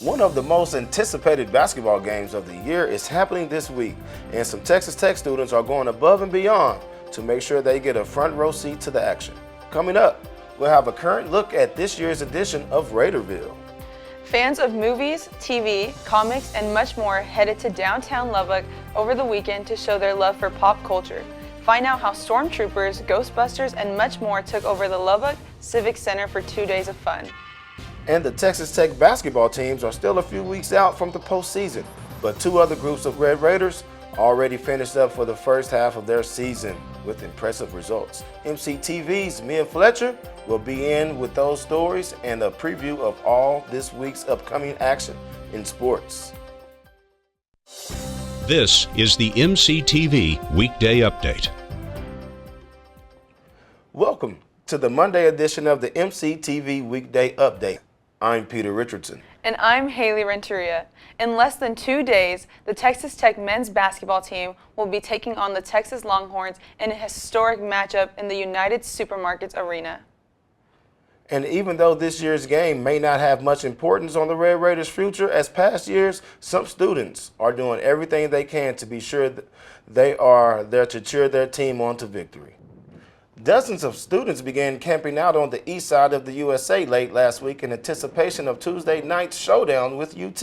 One of the most anticipated basketball games of the year is happening this week, and some Texas Tech students are going above and beyond to make sure they get a front row seat to the action. Coming up, we'll have a current look at this year's edition of Raiderville. Fans of movies, TV, comics, and much more headed to downtown Lubbock over the weekend to show their love for pop culture. Find out how stormtroopers, Ghostbusters, and much more took over the Lubbock Civic Center for 2 days of fun. And the Texas Tech basketball teams are still a few weeks out from the postseason, but two other groups of Red Raiders already finished up for the first half of their season with impressive results. MCTV's me and Fletcher will be in with those stories and a preview of all this week's upcoming action in sports. This is the MCTV Weekday Update. Welcome to the Monday edition of the MCTV Weekday Update. I'm Peter Richardson. And I'm Haley Renteria. In less than 2 days, the Texas Tech men's basketball team will be taking on the Texas Longhorns in a historic matchup in the United Supermarkets Arena. And even though this year's game may not have much importance on the Red Raiders' future as past years, some students are doing everything they can to be sure that they are there to cheer their team on to victory. Dozens of students began camping out on the east side of the USA late last week in anticipation of Tuesday night's showdown with UT.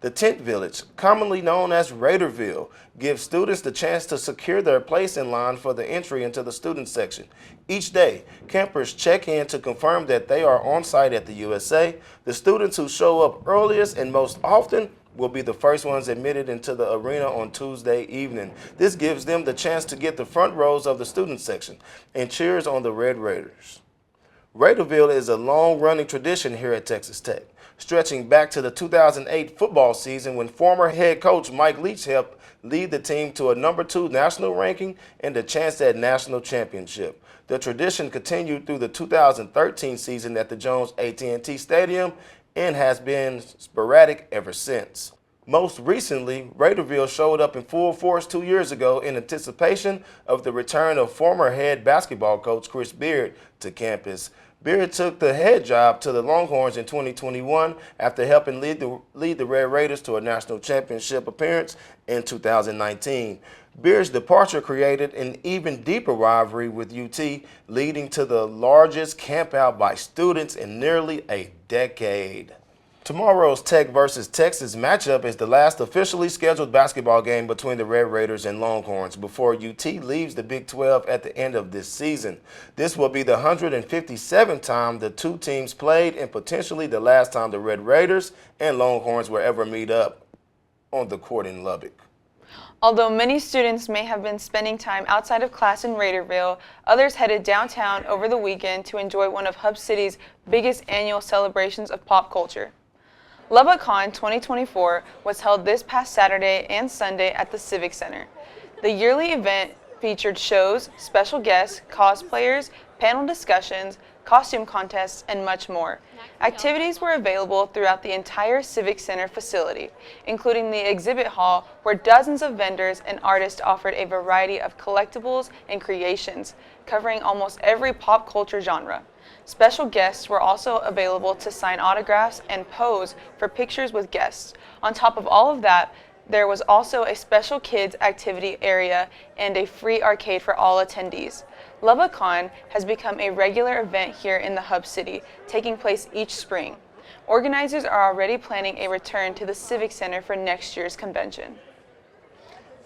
The Tent Village, commonly known as Raiderville, gives students the chance to secure their place in line for the entry into the student section. Each day, campers check in to confirm that they are on site at the USA. The students who show up earliest and most often will be the first ones admitted into the arena on Tuesday evening. This gives them the chance to get the front rows of the student section and cheers on the Red Raiders. Raiderville is a long-running tradition here at Texas Tech, stretching back to the 2008 football season when former head coach Mike Leach helped lead the team to a number 2 national ranking and a chance at national championship. The tradition continued through the 2013 season at the Jones AT&T Stadium and has been sporadic ever since. Most recently, Raiderville showed up in full force 2 years ago in anticipation of the return of former head basketball coach Chris Beard to campus. Beard took the head job to the Longhorns in 2021 after helping lead the Red Raiders to a national championship appearance in 2019. Beard's departure created an even deeper rivalry with UT, leading to the largest campout by students in nearly a decade. Tomorrow's Tech versus Texas matchup is the last officially scheduled basketball game between the Red Raiders and Longhorns before UT leaves the Big 12 at the end of this season. This will be the 157th time the two teams played and potentially the last time the Red Raiders and Longhorns will ever meet up on the court in Lubbock. Although many students may have been spending time outside of class in Raiderville, others headed downtown over the weekend to enjoy one of Hub City's biggest annual celebrations of pop culture. LubbockCon 2024 was held this past Saturday and Sunday at the Civic Center. The yearly event featured shows, special guests, cosplayers, panel discussions, costume contests, and much more. Activities were available throughout the entire Civic Center facility, including the exhibit hall where dozens of vendors and artists offered a variety of collectibles and creations, covering almost every pop culture genre. Special guests were also available to sign autographs and pose for pictures with guests. On top of all of that, there was also a special kids activity area and a free arcade for all attendees. LubbockCon has become a regular event here in the Hub City, taking place each spring. Organizers are already planning a return to the Civic Center for next year's convention.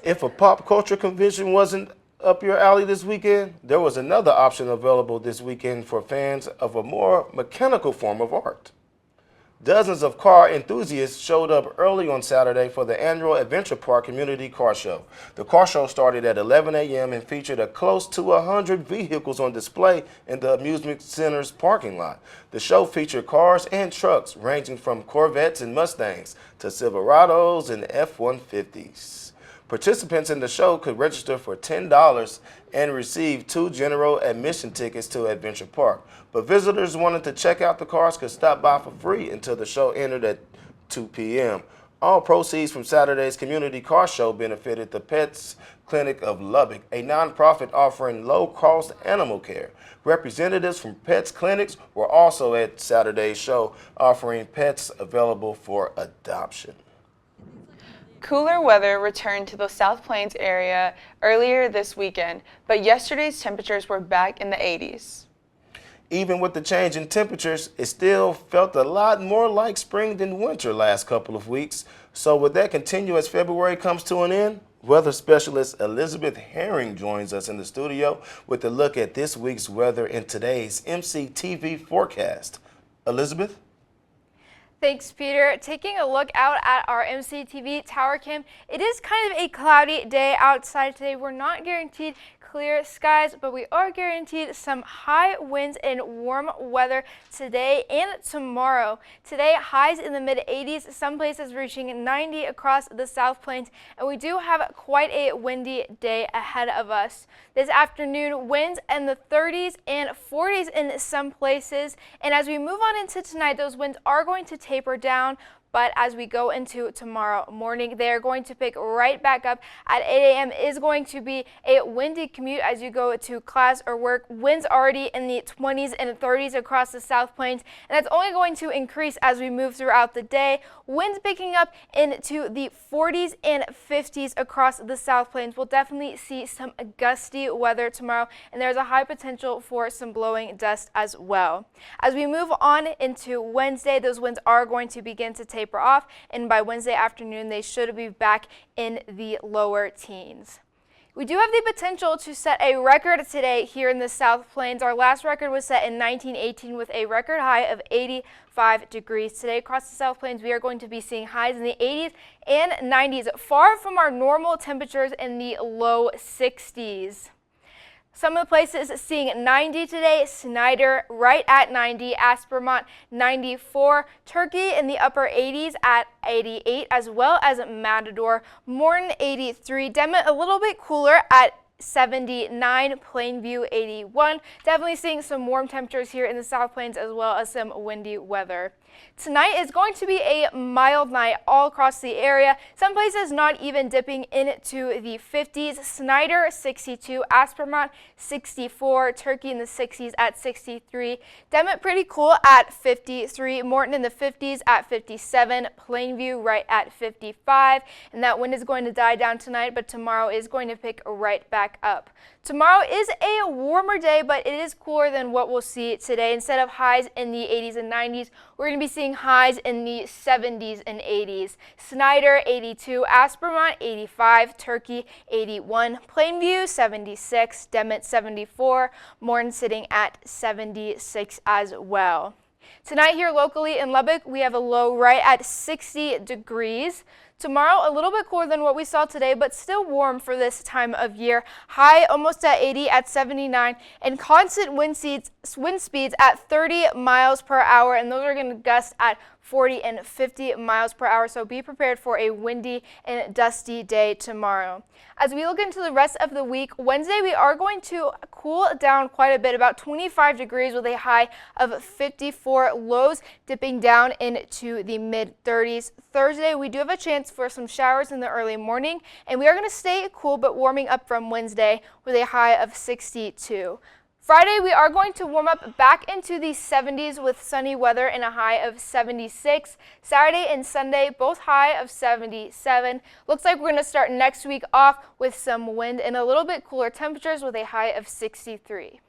If a pop culture convention wasn't up your alley this weekend, there was another option available this weekend for fans of a more mechanical form of art. Dozens of car enthusiasts showed up early on Saturday for the annual Adventure Park Community Car Show. The car show started at 11 a.m. and featured a close to 100 vehicles on display in the amusement center's parking lot. The show featured cars and trucks ranging from Corvettes and Mustangs to Silverados and F-150s. Participants in the show could register for $10 and receive 2 general admission tickets to Adventure Park. But visitors wanting to check out the cars could stop by for free until the show ended at 2 p.m. All proceeds from Saturday's community car show benefited the Pets Clinic of Lubbock, a nonprofit offering low-cost animal care. Representatives from Pets Clinics were also at Saturday's show, offering pets available for adoption. Cooler weather returned to the South Plains area earlier this weekend, but yesterday's temperatures were back in the 80s. Even with the change in temperatures, it still felt a lot more like spring than winter last couple of weeks. So will that continue as February comes to an end? Weather specialist Elisabeth Herring joins us in the studio with a look at this week's weather in today's MCTV forecast. Elizabeth? Thanks, Peter. Taking a look out at our MCTV tower cam, it is kind of a cloudy day outside today. We're not guaranteed clear skies, but we are guaranteed some high winds and warm weather today and tomorrow. Today, highs in the mid-80s, some places reaching 90 across the South Plains, and we do have quite a windy day ahead of us. This afternoon, winds in the 30s and 40s in some places, and as we move on into tonight, those winds are going to taper down. But as we go into tomorrow morning, they are going to pick right back up at 8 a.m. is going to be a windy commute as you go to class or work. Winds already in the 20s and 30s across the South Plains, and that's only going to increase as we move throughout the day. Winds picking up into the 40s and 50s across the South Plains. We'll definitely see some gusty weather tomorrow, and there's a high potential for some blowing dust as well. As we move on into Wednesday, those winds are going to begin to taper off, and by Wednesday afternoon they should be back in the lower teens. We do have the potential to set a record today here in the South Plains. Our last record was set in 1918 with a record high of 85 degrees. Today across the South Plains we are going to be seeing highs in the 80s and 90s, far from our normal temperatures in the low 60s. Some of the places seeing 90 today: Snyder right at 90, Aspermont 94, Turkey in the upper 80s at 88, as well as Matador, Morton 83, Demet a little bit cooler at 79, Plainview 81. Definitely seeing some warm temperatures here in the South Plains as well as some windy weather. Tonight is going to be a mild night all across the area. Some places not even dipping into the 50s. Snyder 62, Aspermont 64, Turkey in the 60s at 63. Demet pretty cool at 53, Morton in the 50s at 57, Plainview right at 55. And that wind is going to die down tonight, but tomorrow is going to pick right back up. Tomorrow is a warmer day, but it is cooler than what we'll see today. Instead of highs in the 80s and 90s, we're going to be seeing highs in the 70s and 80s. Snyder 82, Aspermont 85, Turkey 81, Plainview 76, Demet 74, Morton sitting at 76 as well. Tonight here locally in Lubbock, we have a low right at 60 degrees. Tomorrow, a little bit cooler than what we saw today, but still warm for this time of year. High almost at 80 at 79, and constant wind speeds at 30 miles per hour, and those are going to gust at 40 and 50 miles per hour, so be prepared for a windy and dusty day tomorrow. As we look into the rest of the week, Wednesday we are going to cool down quite a bit, about 25 degrees with a high of 54, lows dipping down into the mid-30s. Thursday we do have a chance for some showers in the early morning, and we are going to stay cool but warming up from Wednesday with a high of 62. Friday, we are going to warm up back into the 70s with sunny weather and a high of 76. Saturday and Sunday, both high of 77. Looks like we're going to start next week off with some wind and a little bit cooler temperatures with a high of 63.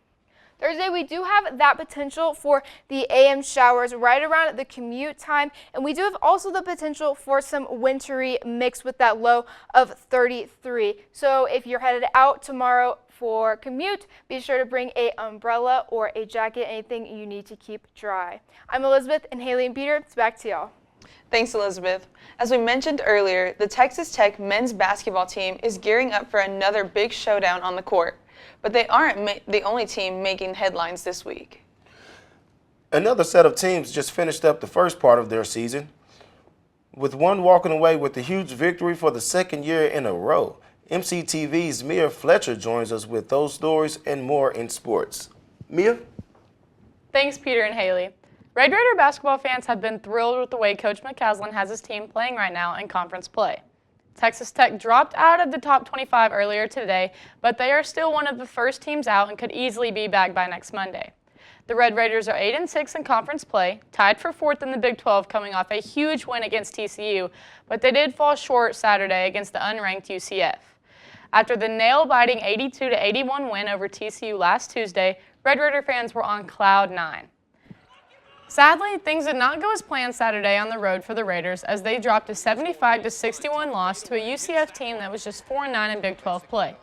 Thursday, we do have that potential for the AM showers right around the commute time, and we do have also the potential for some wintry mix with that low of 33. So if you're headed out tomorrow for commute, be sure to bring an umbrella or a jacket, anything you need to keep dry. I'm Elizabeth, and Haley and Peter, it's back to y'all. Thanks, Elizabeth. As we mentioned earlier, the Texas Tech men's basketball team is gearing up for another big showdown on the court. But they aren't the only team making headlines this week. Another set of teams just finished up the first part of their season, with one walking away with a huge victory for the second year in a row. MCTV's Mia Fletcher joins us with those stories and more in sports. Mia? Thanks, Peter and Haley. Red Raider basketball fans have been thrilled with the way Coach McCaslin has his team playing right now in conference play. Texas Tech dropped out of the top 25 earlier today, but they are still one of the first teams out and could easily be back by next Monday. The Red Raiders are 8-6 in conference play, tied for 4th in the Big 12 coming off a huge win against TCU, but they did fall short Saturday against the unranked UCF. After the nail-biting 82-81 win over TCU last Tuesday, Red Raider fans were on cloud 9. Sadly, things did not go as planned Saturday on the road for the Raiders as they dropped a 75-61 loss to a UCF team that was just 4-9 in Big 12 play.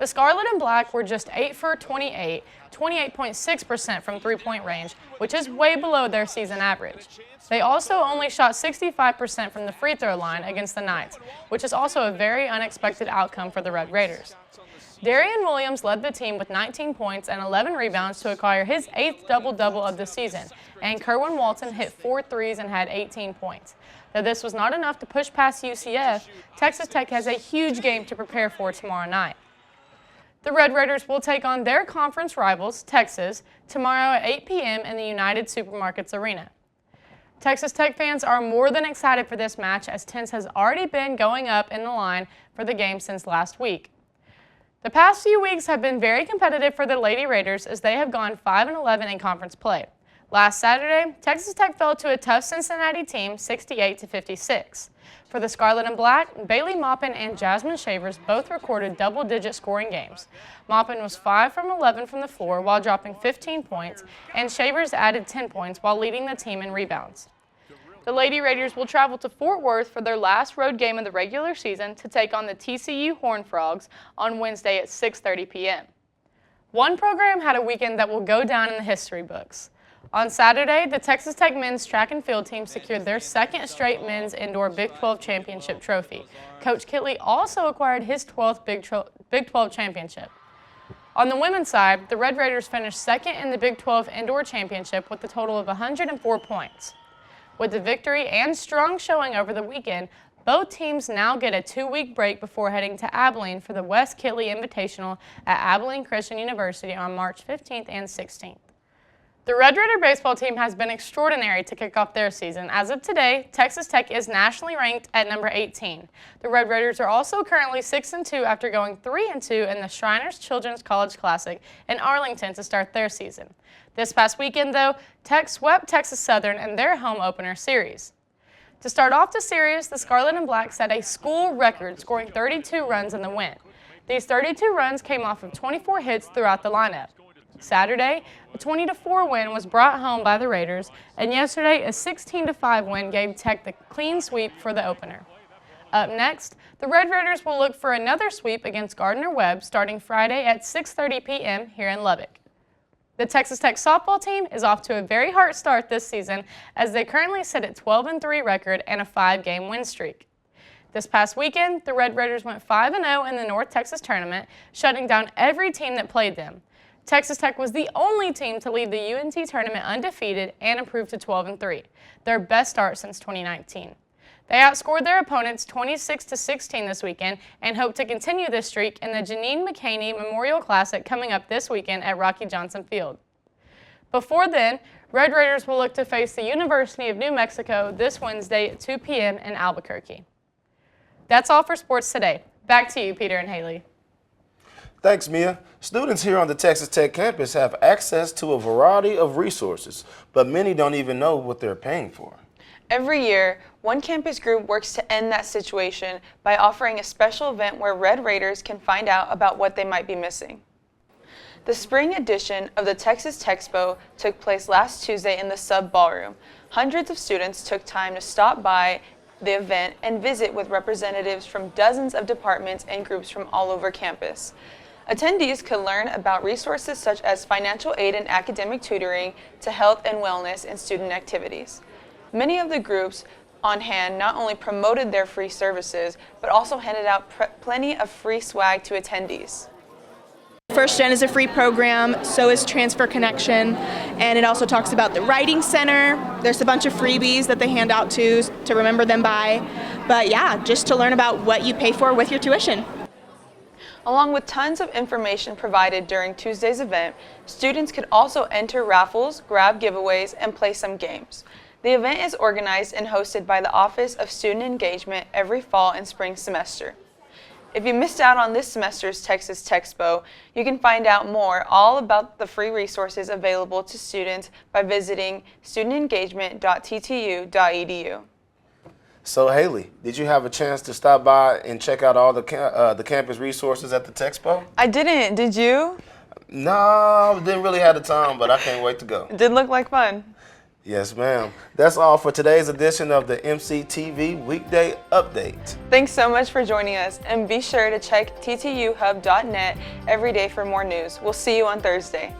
The Scarlet and Black were just 8 for 28, 28.6% from three-point range, which is way below their season average. They also only shot 65% from the free throw line against the Knights, which is also a very unexpected outcome for the Red Raiders. Darian Williams led the team with 19 points and 11 rebounds to acquire his 8th double-double of the season, and Kerwin Walton hit 4 threes and had 18 points. Though this was not enough to push past UCF, Texas Tech has a huge game to prepare for tomorrow night. The Red Raiders will take on their conference rivals, Texas, tomorrow at 8 p.m. in the United Supermarkets Arena. Texas Tech fans are more than excited for this match as Tense has already been going up in the line for the game since last week. The past few weeks have been very competitive for the Lady Raiders as they have gone 5-11 in conference play. Last Saturday, Texas Tech fell to a tough Cincinnati team 68-56. For the Scarlet and Black, Bailey Maupin and Jasmine Shavers both recorded double-digit scoring games. Maupin was 5 from 11 from the floor while dropping 15 points, and Shavers added 10 points while leading the team in rebounds. The Lady Raiders will travel to Fort Worth for their last road game of the regular season to take on the TCU Horned Frogs on Wednesday at 6:30 p.m. One program had a weekend that will go down in the history books. On Saturday, the Texas Tech men's track and field team secured their second straight men's indoor Big 12 championship trophy. Coach Kitley also acquired his 12th Big 12 championship. On the women's side, the Red Raiders finished second in the Big 12 indoor championship with a total of 104 points. With the victory and strong showing over the weekend, both teams now get a 2-week break before heading to Abilene for the Wes Kitley Invitational at Abilene Christian University on March 15th and 16th. The Red Raider baseball team has been extraordinary to kick off their season. As of today, Texas Tech is nationally ranked at number 18. The Red Raiders are also currently 6-2 after going 3-2 in the Shriners Children's College Classic in Arlington to start their season. This past weekend, though, Tech swept Texas Southern in their home opener series. To start off the series, the Scarlet and Black set a school record, scoring 32 runs in the win. These 32 runs came off of 24 hits throughout the lineup. Saturday, a 20-4 win was brought home by the Raiders, and yesterday, a 16-5 win gave Tech the clean sweep for the opener. Up next, the Red Raiders will look for another sweep against Gardner-Webb starting Friday at 6:30 p.m. here in Lubbock. The Texas Tech softball team is off to a very hot start this season as they currently sit at 12-3 record and a 5-game win streak. This past weekend, the Red Raiders went 5-0 in the North Texas tournament, shutting down every team that played them. Texas Tech was the only team to leave the UNT tournament undefeated and improved to 12-3, their best start since 2019. They outscored their opponents 26-16 this weekend and hope to continue this streak in the Janine McCaney Memorial Classic coming up this weekend at Rocky Johnson Field. Before then, Red Raiders will look to face the University of New Mexico this Wednesday at 2 p.m. in Albuquerque. That's all for sports today. Back to you, Peter and Haley. Thanks, Mia. Students here on the Texas Tech campus have access to a variety of resources, but many don't even know what they're paying for. Every year, one campus group works to end that situation by offering a special event where Red Raiders can find out about what they might be missing. The spring edition of the Texas Texpo took place last Tuesday in the Sub Ballroom. Hundreds of students took time to stop by the event and visit with representatives from dozens of departments and groups from all over campus. Attendees could learn about resources such as financial aid and academic tutoring to health and wellness and student activities. Many of the groups on hand not only promoted their free services, but also handed out plenty of free swag to attendees. First Gen is a free program, so is Transfer Connection, and it also talks about the Writing Center. There's a bunch of freebies that they hand out to remember them by. But yeah, just to learn about what you pay for with your tuition. Along with tons of information provided during Tuesday's event, students could also enter raffles, grab giveaways, and play some games. The event is organized and hosted by the Office of Student Engagement every fall and spring semester. If you missed out on this semester's Texas Texpo, you can find out more all about the free resources available to students by visiting studentengagement.ttu.edu. So Haley, did you have a chance to stop by and check out all the campus resources at the Texpo? I didn't, did you? No, didn't really have the time, but I can't wait to go. It did look like fun. Yes, ma'am. That's all for today's edition of the MCTV Weekday Update. Thanks so much for joining us, and be sure to check ttuhub.net every day for more news. We'll see you on Thursday.